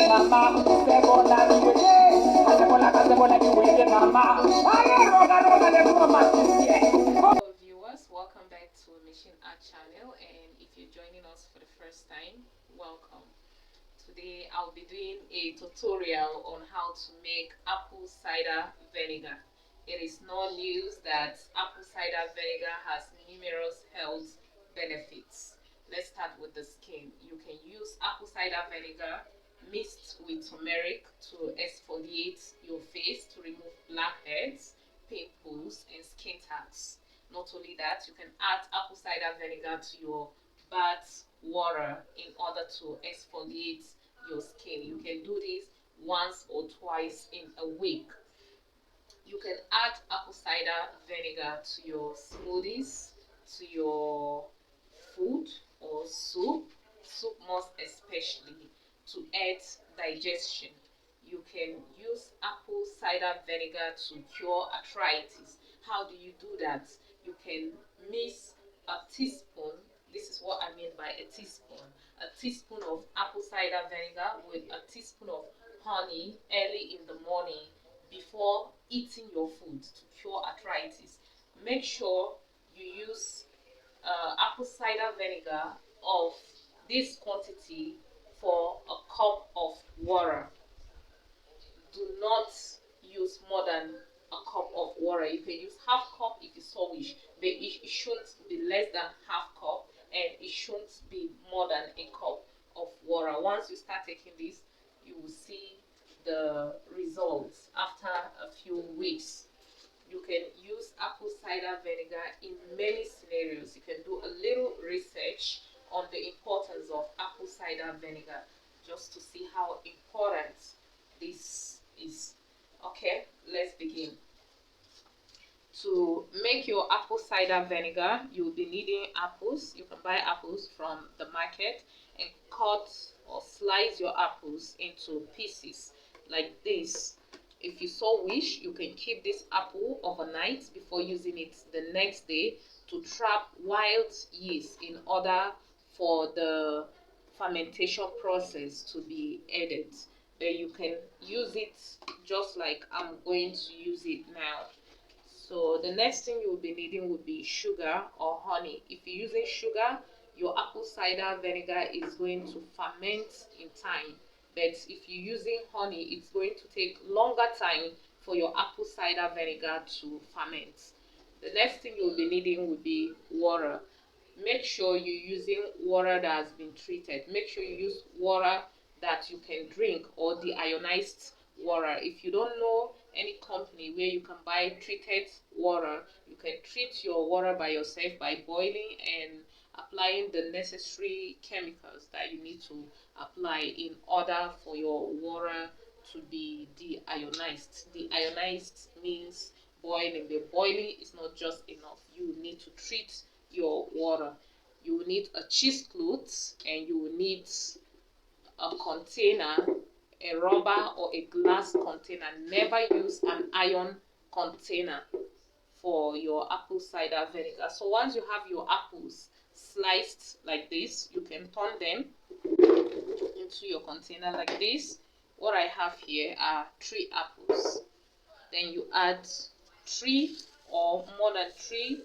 Viewers, welcome back to Mission Art Channel, and if you're joining us for the first time, welcome. Today I'll be doing a tutorial on how to make apple cider vinegar. It is no news that apple cider vinegar has numerous health benefits. Let's start with the skin. You can use apple cider vinegar mixed with turmeric to exfoliate your face to remove blackheads, pimples, and skin tags. Not only that, you can add apple cider vinegar to your bath water in order to exfoliate your skin. You can do this once or twice in a week. You can add apple cider vinegar to your smoothies, to your food or soup most especially, to aid digestion. You can use apple cider vinegar to cure arthritis. How do you do that? You can mix a teaspoon, this is what I mean by a teaspoon of apple cider vinegar with a teaspoon of honey early in the morning before eating your food to cure arthritis. Make sure you use apple cider vinegar of this quantity for a cup of water. Do not use more than a cup of water. You can use half cup if you so wish, but it shouldn't be less than half cup, and it shouldn't be more than a cup of water. Once you start taking this, you will see the results after a few weeks. You can use apple cider vinegar in many scenarios. You can do a little research on the importance of apple cider vinegar just to see how important this is. Okay, let's begin. To make your apple cider vinegar, you'll be needing apples. You can buy apples from the market and cut or slice your apples into pieces like this. If you so wish, you can keep this apple overnight before using it the next day to trap wild yeast in order for the fermentation process to be added. But you can use it just like I'm going to use it now. So the next thing you will be needing would be sugar or honey. If you're using sugar, your apple cider vinegar is going to ferment in time. But if you're using honey, it's going to take longer time for your apple cider vinegar to ferment. The next thing you'll be needing will be water. Make sure you're using water that has been treated. Make sure you use water that you can drink or deionized water. If you don't know any company where you can buy treated water, you can treat your water by yourself by boiling and applying the necessary chemicals that you need to apply in order for your water to be deionized. Deionized means boiling. The boiling is not just enough. You need to treat your water. You will need a cheesecloth, and you will need a container, a rubber or a glass container. Never use an iron container for your apple cider vinegar. So once you have your apples sliced like this, you can turn them into your container like this. What I have here are 3 apples. Then you add 3 or more than 3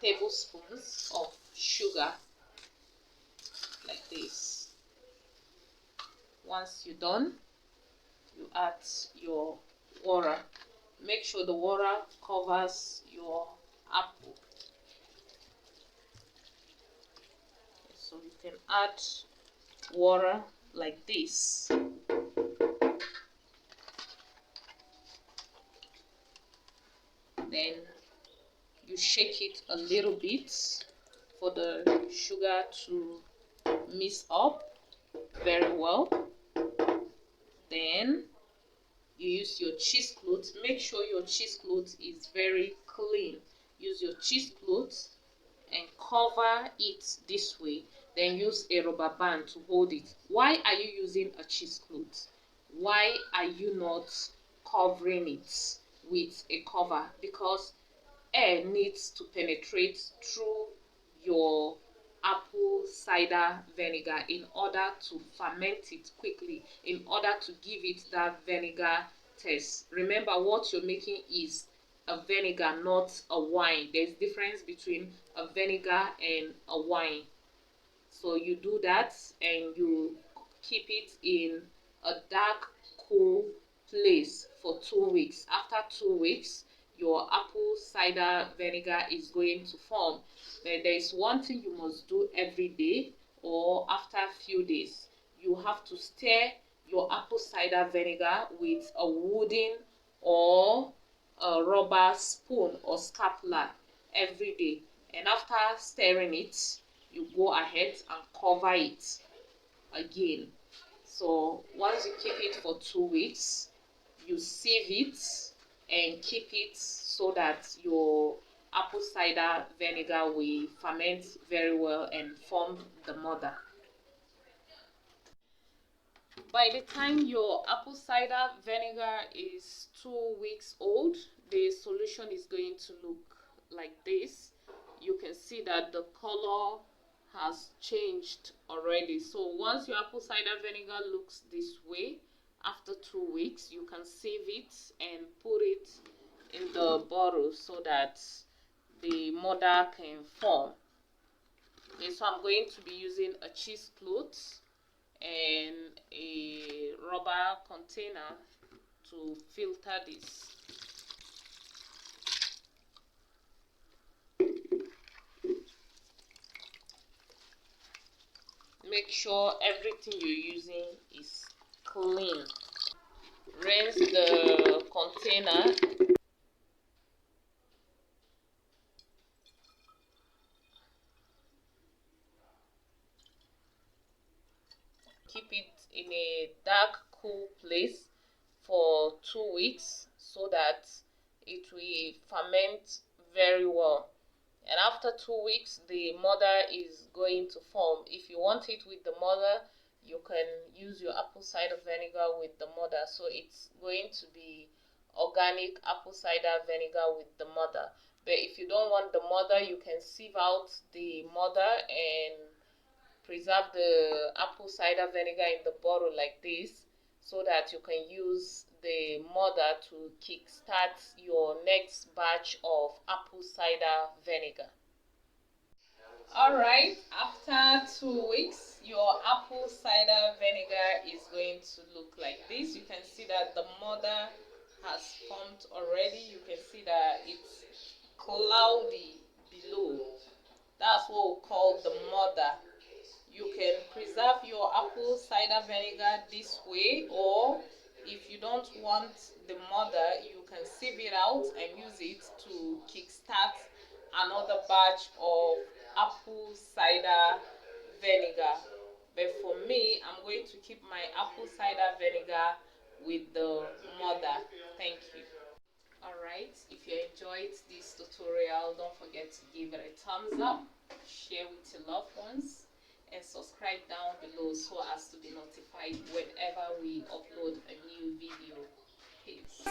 tablespoons of sugar like this. Once you're done, you add your water. Make sure the water covers your apple. So you can add water like this. Then you shake it a little bit for the sugar to mix up very well. Then you use your cheesecloth. Make sure your cheesecloth is very clean. Use your cheesecloth and cover it this way. Then use a rubber band to hold it. Why are you using a cheesecloth? Why are you not covering it with a cover? Because air needs to penetrate through your apple cider cider vinegar in order to ferment it quickly, in order to give it that vinegar taste. Remember, what you're making is a vinegar, not a wine. There's difference between a vinegar and a wine. So you do that and you keep it in a dark, cool place for 2 weeks. After 2 weeks, your apple cider vinegar is going to form. Then there is one thing you must do every day or after a few days. You have to stir your apple cider vinegar with a wooden or a rubber spoon or spatula every day. And after stirring it, you go ahead and cover it again. So once you keep it for 2 weeks, you sieve it and keep it so that your apple cider vinegar will ferment very well and form the mother. By the time your apple cider vinegar is 2 weeks old, the solution is going to look like this. You can see that the color has changed already. So once your apple cider vinegar looks this way, after 2 weeks, you can save it and put it in the bottle so that the mother can form. Okay, so I'm going to be using a cheesecloth and a rubber container to filter this. Make sure everything you're using is clean. Rinse the container. Keep it in a dark, cool place for 2 weeks so that it will ferment very well. And after 2 weeks, the mother is going to form. If you want it with the mother, you can use your apple cider vinegar with the mother. So it's going to be organic apple cider vinegar with the mother. But if you don't want the mother, you can sieve out the mother and preserve the apple cider vinegar in the bottle like this, so that you can use the mother to kickstart your next batch of apple cider vinegar. Alright, after 2 weeks, your apple cider vinegar is going to look like this. You can see that the mother has formed already. You can see that it's cloudy below. That's what we call the mother. You can preserve your apple cider vinegar this way, or if you don't want the mother, you can sieve it out and use it to kickstart another batch of apple cider vinegar. But for me, I'm going to keep my apple cider vinegar with the mother. Thank you. Alright, if you enjoyed this tutorial, don't forget to give it a thumbs up, share with your loved ones, and subscribe down below so as to be notified whenever we upload a new video. Peace.